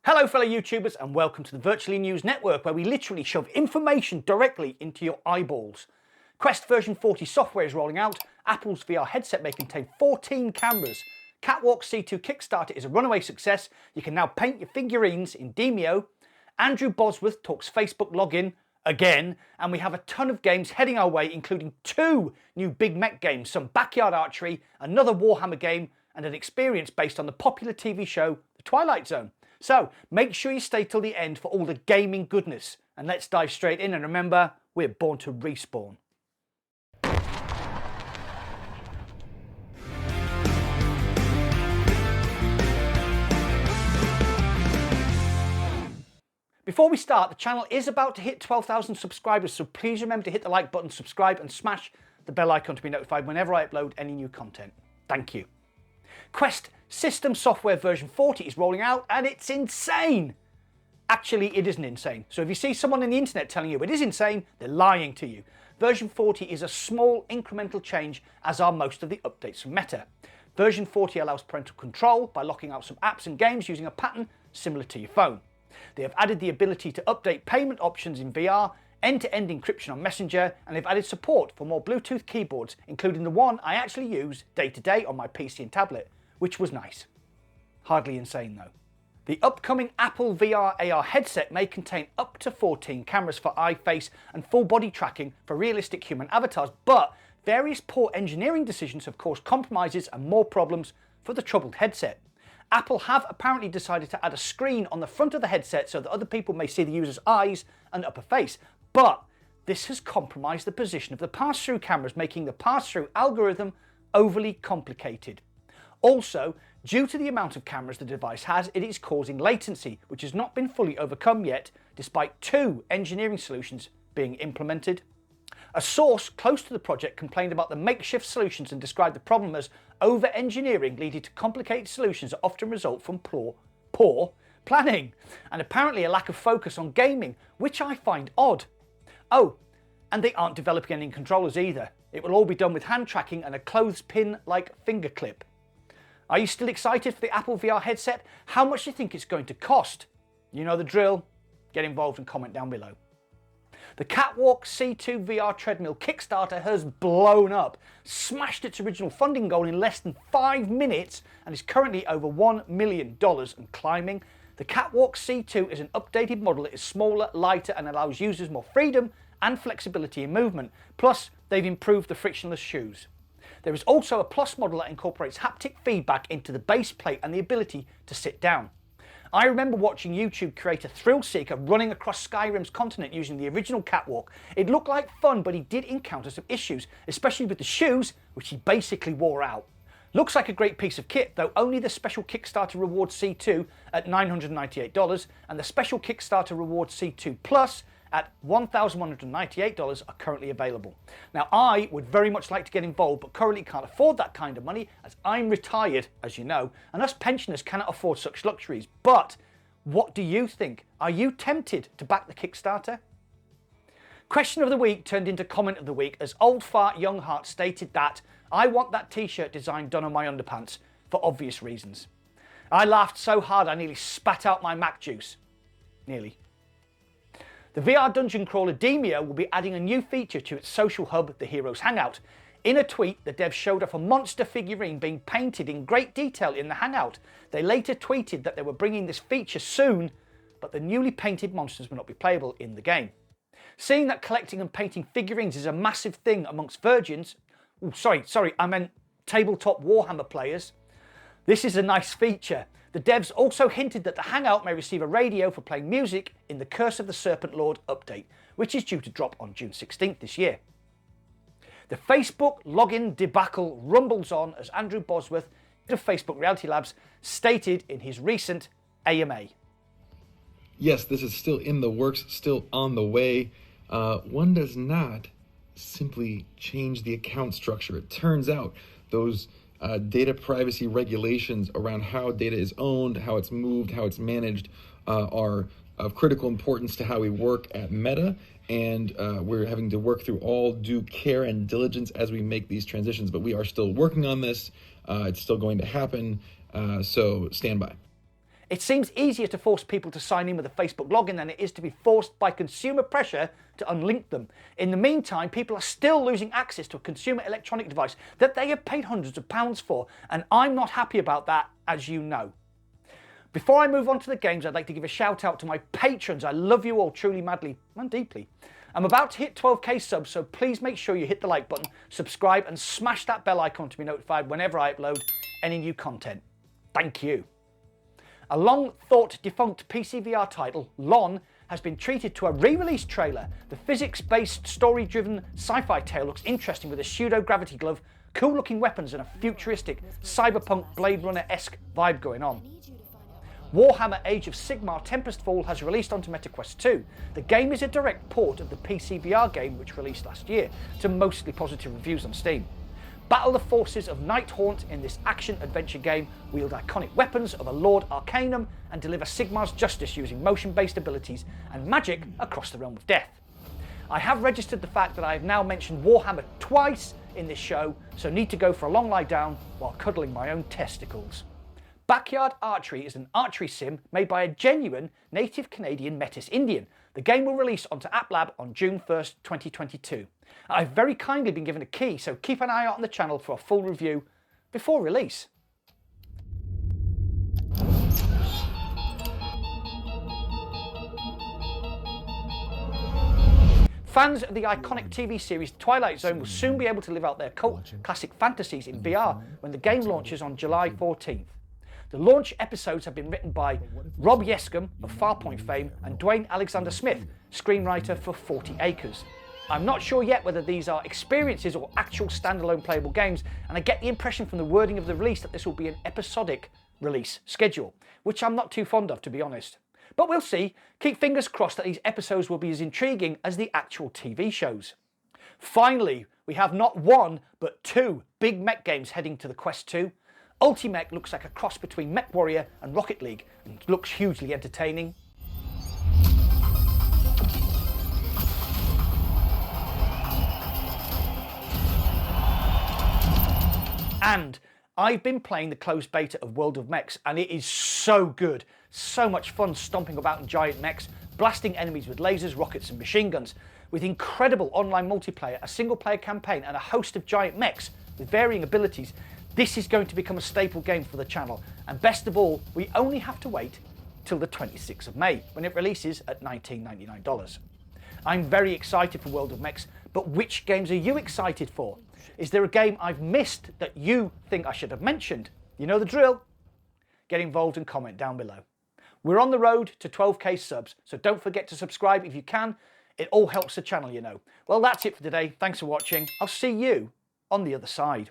Hello fellow YouTubers and welcome to the Virtualy News Network, where we literally shove information directly into your eyeballs. Quest version 40 software is rolling out, Apple's VR headset may contain 14 cameras, Catwalk C2 Kickstarter is a runaway success, you can now paint your figurines in Demeo, Andrew Bosworth talks Facebook login again, and we have a ton of games heading our way, including 2 new big mech games, some backyard archery, another Warhammer game, and an experience based on the popular TV show The Twilight Zone. So make sure you stay till the end for all the gaming goodness, and let's dive straight in, and remember, we're born to respawn. Before we start, the channel is about to hit 12,000 subscribers, so please remember to hit the like button, subscribe and smash the bell icon to be notified whenever I upload any new content. Thank you. Quest system software version 40 is rolling out and it's insane. Actually, it isn't insane. So if you see someone on the internet telling you it is insane, they're lying to you. Version 40 is a small incremental change, as are most of the updates from Meta. Version 40 allows parental control by locking out some apps and games using a pattern similar to your phone. They have added the ability to update payment options in VR, end-to-end encryption on Messenger, and they've added support for more Bluetooth keyboards, including the one I actually use day to day on my PC and tablet, which was nice. Hardly insane though. The upcoming Apple VR AR headset may contain up to 14 cameras for eye, face and full body tracking for realistic human avatars, but various poor engineering decisions have caused compromises and more problems for the troubled headset. Apple have apparently decided to add a screen on the front of the headset so that other people may see the user's eyes and upper face, but this has compromised the position of the pass-through cameras, making the pass-through algorithm overly complicated. Also, due to the amount of cameras the device has, it is causing latency, which has not been fully overcome yet, despite 2 engineering solutions being implemented. A source close to the project complained about the makeshift solutions and described the problem as over-engineering, leading to complicated solutions that often result from poor planning, and apparently a lack of focus on gaming, which I find odd. Oh, and they aren't developing any controllers either. It will all be done with hand tracking and a clothespin-like finger clip. Are you still excited for the Apple VR headset? How much do you think it's going to cost? You know the drill. Get involved and comment down below. The Catwalk C2 VR treadmill Kickstarter has blown up, smashed its original funding goal in less than 5 minutes, and is currently over $1 million and climbing. The Catwalk C2 is an updated model that is smaller, lighter, and allows users more freedom and flexibility in movement. Plus, they've improved the frictionless shoes. There is also a Plus model that incorporates haptic feedback into the base plate and the ability to sit down. I remember watching YouTube creator Thrillseeker running across Skyrim's continent using the original Catwalk. It looked like fun, but he did encounter some issues, especially with the shoes, which he basically wore out. Looks like a great piece of kit, though only the special Kickstarter Reward C2 at $998 and the special Kickstarter Reward C2 Plus at $1,198 are currently available. Now, I would very much like to get involved, but currently can't afford that kind of money as I'm retired, as you know, and us pensioners cannot afford such luxuries. But what do you think? Are you tempted to back the Kickstarter? Question of the week turned into comment of the week as Old Fart Young Heart stated that I want that t-shirt design done on my underpants for obvious reasons. I laughed so hard I nearly spat out my Mac juice. Nearly. The VR dungeon crawler Demeo will be adding a new feature to its social hub, the Heroes Hangout. In a tweet, the devs showed off a monster figurine being painted in great detail in the Hangout. They later tweeted that they were bringing this feature soon, but the newly painted monsters will not be playable in the game. Seeing that collecting and painting figurines is a massive thing amongst virgins, I meant tabletop Warhammer players, this is a nice feature. The devs also hinted that the Hangout may receive a radio for playing music in the Curse of the Serpent Lord update, which is due to drop on June 16th this year. The Facebook login debacle rumbles on as Andrew Bosworth of Facebook Reality Labs stated in his recent AMA. Yes, this is still in the works, still on the way. One does not simply change the account structure. It turns out those data privacy regulations around how data is owned, how it's moved, how it's managed are of critical importance to how we work at Meta, and we're having to work through all due care and diligence as we make these transitions, but we are still working on this. It's still going to happen, so stand by. It seems easier to force people to sign in with a Facebook login than it is to be forced by consumer pressure to unlink them. In the meantime, people are still losing access to a consumer electronic device that they have paid hundreds of pounds for, and I'm not happy about that, as you know. Before I move on to the games, I'd like to give a shout out to my patrons. I love you all truly, madly, and deeply. I'm about to hit 12k subs, so please make sure you hit the like button, subscribe, and smash that bell icon to be notified whenever I upload any new content. Thank you. A long-thought defunct PC VR title, Lonn, has been treated to a re-release trailer. The physics-based, story-driven sci-fi tale looks interesting with a pseudo-gravity glove, cool-looking weapons, and a futuristic, cyberpunk Blade Runner-esque vibe going on. Warhammer Age of Sigmar Tempestfall has released onto MetaQuest 2. The game is a direct port of the PC VR game which released last year, to mostly positive reviews on Steam. Battle the forces of Nighthaunt in this action-adventure game, wield iconic weapons of a Lord Arcanum, and deliver Sigmar's justice using motion-based abilities and magic across the realm of death. I have registered the fact that I have now mentioned Warhammer twice in this show, so need to go for a long lie down while cuddling my own testicles. Backyard Archery is an archery sim made by a genuine native Canadian Métis Indian. The game will release onto App Lab on June 1st, 2022. I've very kindly been given a key, so keep an eye out on the channel for a full review before release. Fans of the iconic TV series Twilight Zone will soon be able to live out their cult classic fantasies in VR when the game launches on July 14th. The launch episodes have been written by Rob Yescombe of Farpoint fame and Dwayne Alexander Smith, screenwriter for 40 Acres. I'm not sure yet whether these are experiences or actual standalone playable games, and I get the impression from the wording of the release that this will be an episodic release schedule, which I'm not too fond of, to be honest. But we'll see. Keep fingers crossed that these episodes will be as intriguing as the actual TV shows. Finally, we have not one, but two big mech games heading to the Quest 2. Ultimech looks like a cross between Mech Warrior and Rocket League and looks hugely entertaining. And I've been playing the closed beta of World of Mechs, and it is so good. So much fun stomping about in giant mechs, blasting enemies with lasers, rockets and machine guns. With incredible online multiplayer, a single player campaign and a host of giant mechs with varying abilities, this is going to become a staple game for the channel, and best of all, we only have to wait till the 26th of May, when it releases at $19.99. I'm very excited for World of Mechs, but which games are you excited for? Is there a game I've missed that you think I should have mentioned? You know the drill. Get involved and comment down below. We're on the road to 12k subs, so don't forget to subscribe if you can. It all helps the channel, you know. Well, that's it for today. Thanks for watching. I'll see you on the other side.